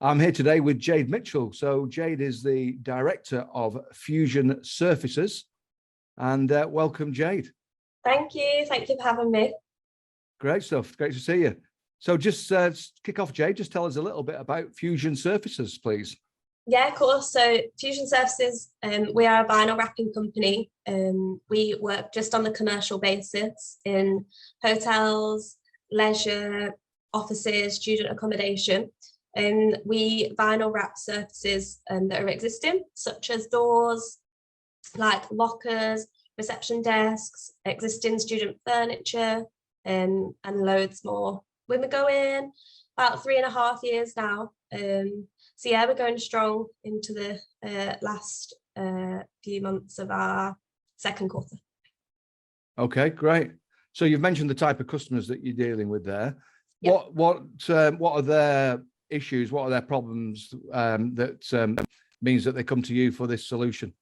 I'm here today with Jade Mitchell. So Jade is the director of Fusion Surfaces, and welcome, Jade. Thank you for having me. Great stuff. Great to see you. So just kick off, Jade. Just tell us a little bit about Fusion Surfaces, please. Yeah, of course. So Fusion Surfaces, we are a vinyl wrapping company. We work just on the commercial basis in hotels, leisure, offices, student accommodation. And we vinyl wrap surfaces that are existing, such as doors, like lockers, reception desks, existing student furniture, and loads more. We've been going about 3.5 years now. So yeah, we're going strong into the last few months of our second quarter. Okay, great. So you've mentioned the type of customers that you're dealing with there. Yep. What are their issues? What are their problems that means that they come to you for this solution?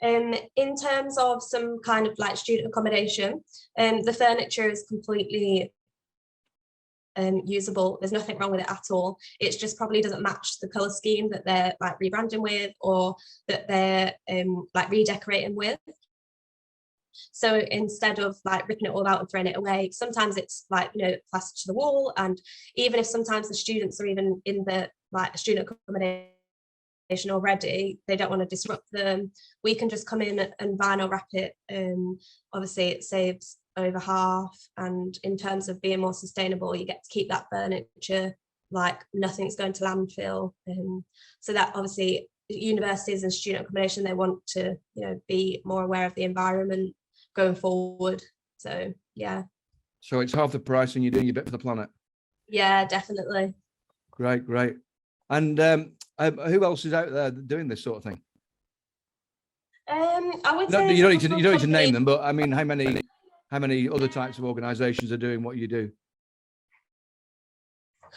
In terms of some kind of like student accommodation, the furniture is completely usable. There's nothing wrong with it at all. It just probably doesn't match the color scheme that they're like rebranding with, or that they're like redecorating with. So instead of like ripping it all out and throwing it away, sometimes it's like, plastered to the wall. And even if sometimes the students are even in the like student accommodation already, they don't want to disrupt them, we can just come in and vinyl wrap it. Obviously it saves over half, and in terms of being more sustainable, you get to keep that furniture, like nothing's going to landfill. So that obviously universities and student accommodation, they want to be more aware of the environment going forward. So yeah, so it's half the price and you're doing your bit for the planet. Yeah, definitely. Great. And who else is out there doing this sort of thing? I would say you don't need to name them, but I mean, how many other types of organizations are doing what you do?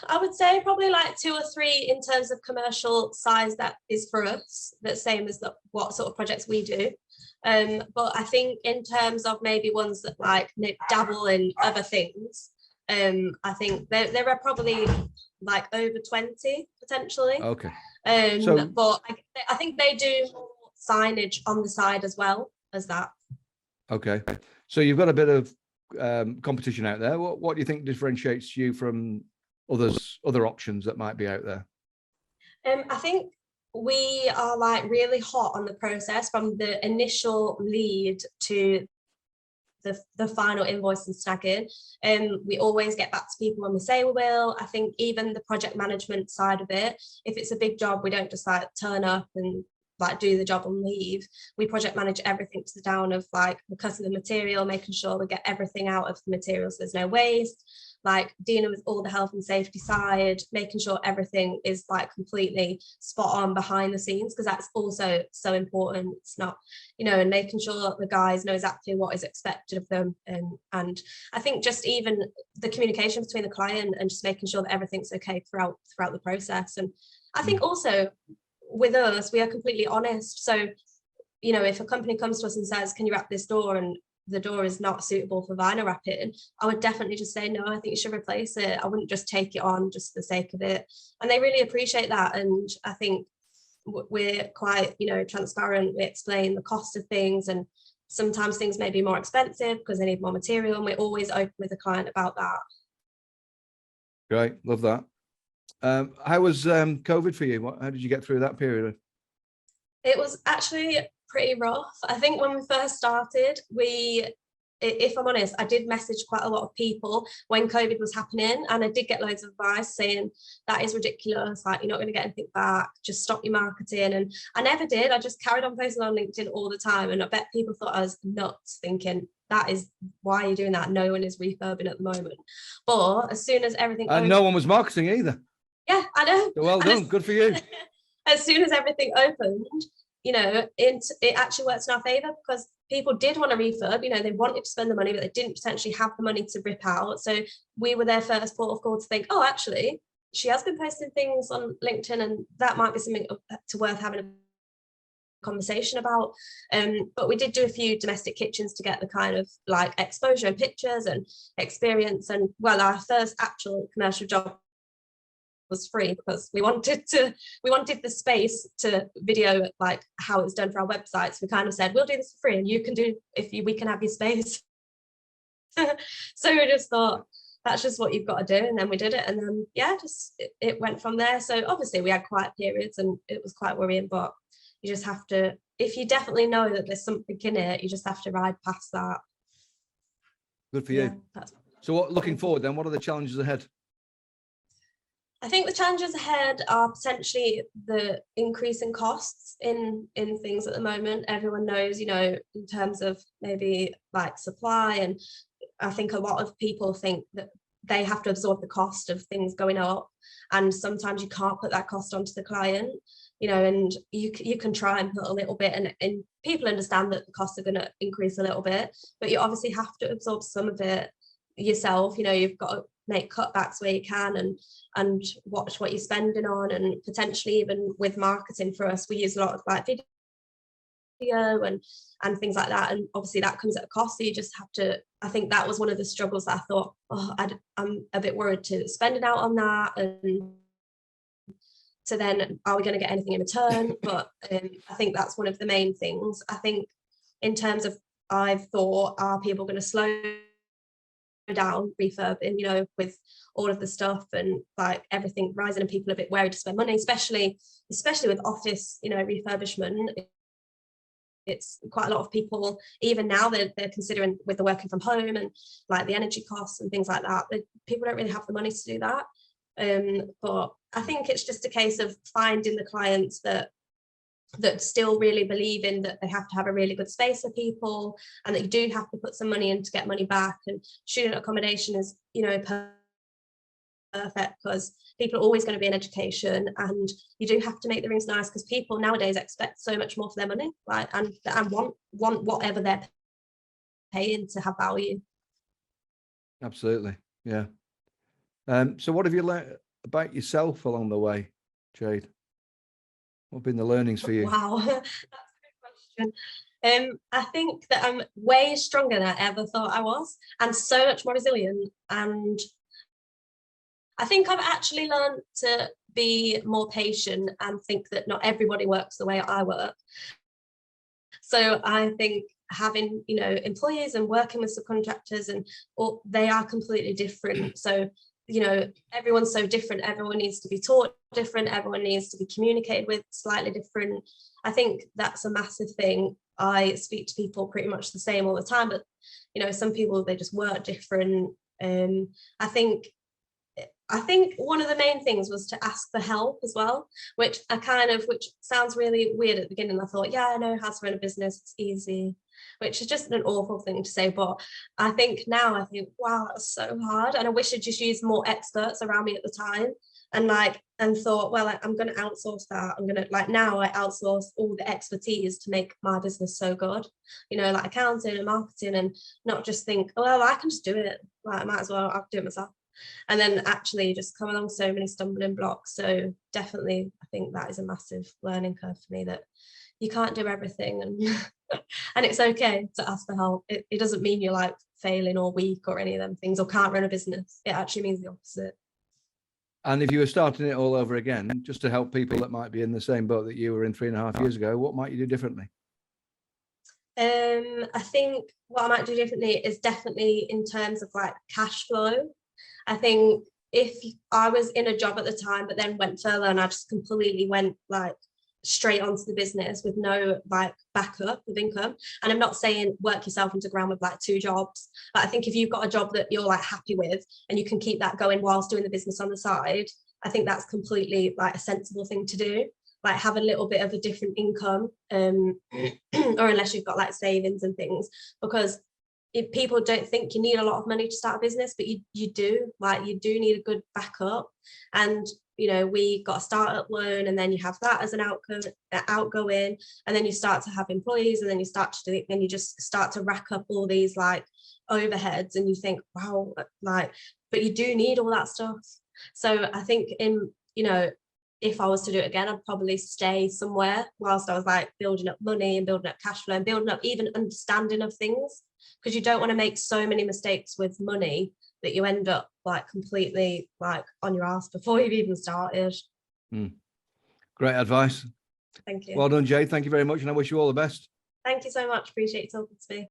I would say probably like 2 or 3 in terms of commercial size that is for us, the same as what sort of projects we do. But I think in terms of maybe ones that like dabble in other things, I think there are probably like over 20 potentially. Okay. But I think they do signage on the side as well as that. Okay. So you've got a bit of competition out there. What do you think differentiates you from other options that might be out there? I think we are like really hot on the process from the initial lead to the final invoice and snagging. We always get back to people when we say we will. I think even the project management side of it, if it's a big job, we don't just like turn up and like do the job and leave. We project manage everything to the down of like the cut of the material, making sure we get everything out of the materials, there's no waste, like dealing with all the health and safety side, making sure everything is like completely spot on behind the scenes, because that's also so important. It's not, and making sure the guys know exactly what is expected of them. And I think just even the communication between the client and just making sure that everything's okay throughout the process. And I think also with us, we are completely honest. So, if a company comes to us and says, can you wrap this door, and the door is not suitable for vinyl wrapping, I would definitely just say, no, I think you should replace it. I wouldn't just take it on just for the sake of it. And they really appreciate that. And I think we're quite, transparent. We explain the cost of things, and sometimes things may be more expensive because they need more material. And we're always open with the client about that. Great. Love that. How was COVID for you? How did you get through that period? It was actually pretty rough. I think when we first started, if I'm honest, I did message quite a lot of people when COVID was happening, and I did get loads of advice saying that is ridiculous, like you're not going to get anything back, just stop your marketing. And I never did. I just carried on posting on LinkedIn all the time, and I bet people thought I was nuts, thinking that is why you're doing that, no one is refurbing at the moment. But as soon as everything and no one was marketing either. Yeah, I know. Well done, good for you. As soon as everything opened, it actually works in our favor, because people did want to refurb, they wanted to spend the money, but they didn't potentially have the money to rip out. So we were their first port of call to think, oh, actually, she has been posting things on LinkedIn, and that might be something to worth having a conversation about. But we did do a few domestic kitchens to get the kind of like exposure and pictures and experience. And well, our first actual commercial job was free because we wanted the space to video like how it's done for our websites. We kind of said, we'll do this for free and you can do, we can have your space. So we just thought, that's just what you've got to do. And then we did it. And then, yeah, it went from there. So obviously we had quiet periods and it was quite worrying, but you just have to, if you definitely know that there's something in it, you just have to ride past that. Good for you. So looking forward then, what are the challenges ahead? I think the challenges ahead are potentially the increase in costs in things at the moment. Everyone knows, you know, in terms of maybe like supply, and I think a lot of people think that they have to absorb the cost of things going up, and sometimes you can't put that cost onto the client, you know, and you can try and put a little bit, and people understand that the costs are going to increase a little bit, but you obviously have to absorb some of it yourself. You know, you've got to make cutbacks where you can and watch what you're spending on, and potentially even with marketing. For us, we use a lot of like video and things like that, and obviously that comes at a cost, so you just have to, I think that was one of the struggles that I thought, oh, I'm a bit worried to spending out on that, and so then are we going to get anything in return? But I think that's one of the main things. I think in terms of, I've thought, are people going to slow down refurbing, you know, with all of the stuff and like everything rising and people are a bit wary to spend money, especially with office, you know, refurbishment. It's quite a lot of people, even now they're considering with the working from home and like the energy costs and things like that, people don't really have the money to do that. But I think it's just a case of finding the clients that still really believe in that they have to have a really good space for people, and that you do have to put some money in to get money back. And student accommodation is, you know, perfect because people are always going to be in education, and you do have to make the rooms nice because people nowadays expect so much more for their money, like, and want whatever they're paying to have value. Absolutely, yeah. So what have you learned about yourself along the way, Jade? What have been the learnings for you? Wow, that's a good question. I think that I'm way stronger than I ever thought I was, and so much more resilient. And I think I've actually learned to be more patient and think that not everybody works the way I work. So I think having, you know, employees and working with subcontractors, and they are completely different. So, you know, everyone's so different. Everyone needs to be taught different. Everyone needs to be communicated with slightly different. I think that's a massive thing. I speak to people pretty much the same all the time, but, you know, some people, they just work different. I think one of the main things was to ask for help as well, which sounds really weird at the beginning. I thought, yeah, I know how to run a business, it's easy, which is just an awful thing to say. But I think now, wow, that was so hard. And I wish I'd just used more experts around me at the time, and thought, well, I'm going to outsource that. Now I outsource all the expertise to make my business so good, you know, like accounting and marketing, and not just think, oh, well, I can just do it. Like, I might as well, I'll do it myself. And then actually just come along so many stumbling blocks. So definitely, I think that is a massive learning curve for me, that you can't do everything, and and it's okay to ask for help. It doesn't mean you're like failing or weak or any of them things, or can't run a business. It actually means the opposite. And if you were starting it all over again, just to help people that might be in the same boat that you were in 3.5 years ago, what might you do differently? I think what I might do differently is definitely in terms of like cash flow. I think if I was in a job at the time, but then went further and I just completely went like straight onto the business with no like backup of income, and I'm not saying work yourself into ground with like 2 jobs, but I think if you've got a job that you're like happy with and you can keep that going whilst doing the business on the side, I think that's completely like a sensible thing to do. Like have a little bit of a different income, or unless you've got like savings and things, because if people don't think you need a lot of money to start a business, but you do, like you do need a good backup. And you know, we got a startup loan, and then you have that as an outgoing, and then you start to have employees, and then you just start to rack up all these like overheads, and you think, wow, like, but you do need all that stuff. So I think if I was to do it again, I'd probably stay somewhere whilst I was like building up money and building up cash flow and building up even understanding of things, because you don't want to make so many mistakes with money that you end up like completely like on your ass before you've even started. Great advice. Thank you. Well done, Jade. Thank you very much, and I wish you all the best. Thank you so much. Appreciate you talking to me.